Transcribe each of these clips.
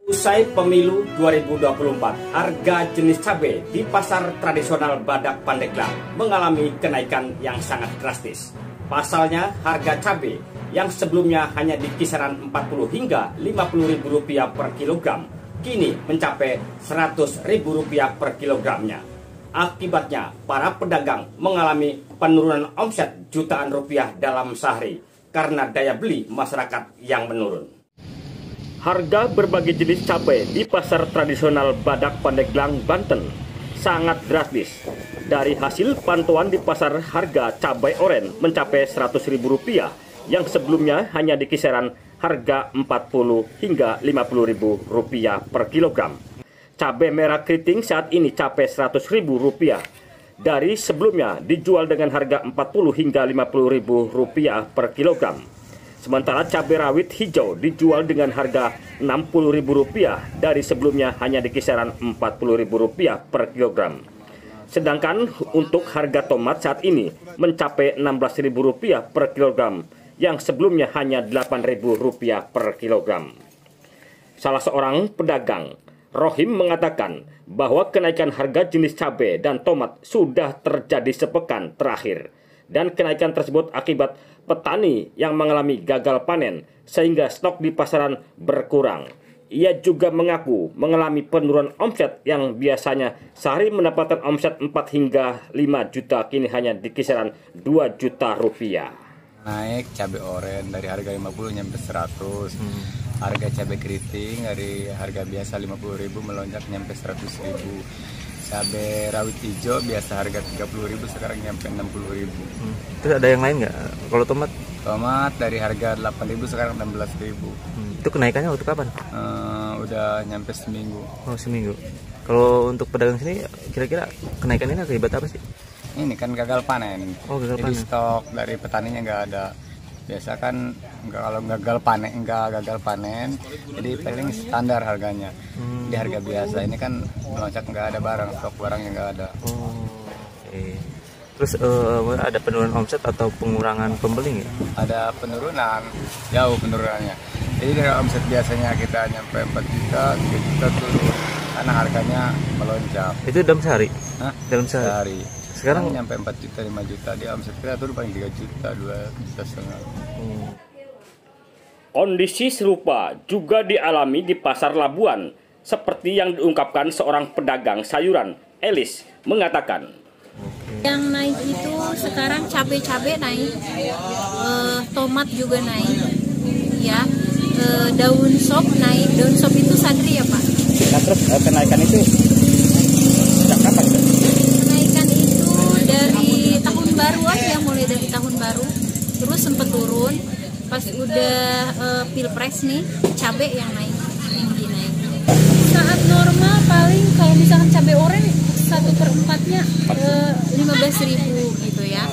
Usai pemilu 2024, harga jenis cabai di pasar tradisional Badak Pandeglang mengalami kenaikan yang sangat drastis. Pasalnya, harga cabai yang sebelumnya hanya di kisaran 40 hingga 50 ribu rupiah per kilogram, kini mencapai 100 ribu rupiah per kilogramnya. Akibatnya, para pedagang mengalami penurunan omset jutaan rupiah dalam sehari karena daya beli masyarakat yang menurun. Harga berbagai jenis cabai di pasar tradisional Badak Pandeglang, Banten sangat drastis. Dari hasil pantauan di pasar, harga cabai oren mencapai Rp100.000 yang sebelumnya hanya di kisaran harga Rp40 hingga Rp50.000 per kilogram. Cabai merah keriting saat ini capai Rp100.000 dari sebelumnya dijual dengan harga Rp40 hingga Rp50.000 per kilogram. Sementara cabai rawit hijau dijual dengan harga Rp60.000 dari sebelumnya hanya di kisaran Rp40.000 per kilogram. Sedangkan untuk harga tomat saat ini mencapai Rp16.000 per kilogram yang sebelumnya hanya Rp8.000 per kilogram. Salah seorang pedagang, Rohim, mengatakan bahwa kenaikan harga jenis cabai dan tomat sudah terjadi sepekan terakhir. Dan kenaikan tersebut akibat petani yang mengalami gagal panen sehingga stok di pasaran berkurang. Ia juga mengaku mengalami penurunan omset yang biasanya sehari mendapatkan omset 4 hingga 5 juta kini hanya di kisaran 2 juta rupiah. Naik cabai oren dari harga 50 nyampe 100. Harga cabai keriting dari harga biasa 50.000 melonjak nyampe 100.000. Cabai rawit hijau biasa harga 30.000 sekarang nyampe 60.000. Terus ada yang lain nggak? Kalau tomat? Tomat dari harga 8.000 sekarang 16.000. Itu kenaikannya waktu kapan? Udah nyampe seminggu. Oh, seminggu. Kalau untuk pedagang sini kira-kira kenaikan ini akibat apa sih? Ini kan gagal panen. Oh, gagal Jadi panen. stok dari petaninya nggak ada. Biasa kan kalau gagal panen, jadi paling standar harganya. Di harga biasa ini kan melonjak, nggak ada barang, stok barangnya nggak ada. Oh, okay. Terus ada penurunan omset atau pengurangan pembeli nggak? Ada penurunan, jauh penurunannya. Jadi dari omset biasanya kita nyampe 4 juta, 3 juta turun karena harganya melonjak. Itu dalam sehari? Hah? Dalam sehari. Sekarang nyampe 4 juta, 5 juta, dia omset kita turun paling 3 juta, 2 juta setengah. Kondisi serupa juga dialami di Pasar Labuan, seperti yang diungkapkan seorang pedagang sayuran, Elis, mengatakan. Yang naik itu sekarang cabai naik, tomat juga naik, ya, daun sop naik. Daun sop itu sadri ya Pak? Nah, terus kenaikan itu sejak kapan? Kenaikan itu dari tahun baru aja, mulai dari tahun baru, terus sempat turun. Pas udah pilpres nih, cabai yang naik, tinggi naik. Saat normal paling kalau misalkan cabai oren 1/4-nya 15.000 gitu ya,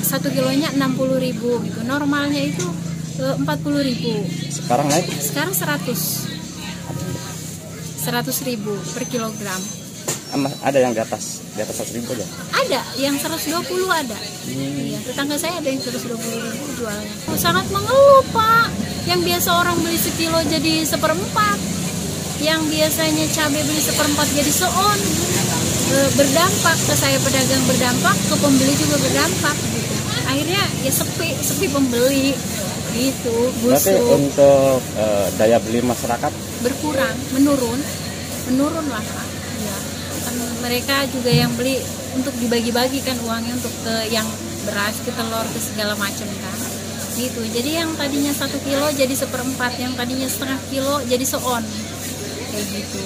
1 kilonya 60.000 gitu. Normalnya itu 40.000. Sekarang naik? Sekarang 100.000 per kilogram. Ada yang di atas 100.000 aja? Ada, yang 120 ada. Iya, tetangga saya ada yang 120.000 jualnya. Sangat mengeluh Pak. Yang biasa orang beli sekilo jadi 1/4. Yang biasanya cabai beli 1/4 jadi seon. Berdampak ke saya pedagang, berdampak ke pembeli juga berdampak. Gitu. Akhirnya ya sepi pembeli. Gitu, busuk. Berarti untuk daya beli masyarakat berkurang, menurun lah Pak. Ya. Kan mereka juga yang beli untuk dibagi-bagi kan uangnya untuk ke yang beras, ke telur, ke segala macam kan. Gitu. Jadi yang tadinya 1 kilo jadi 1/4, yang tadinya setengah kilo jadi seon. Kayak gitu.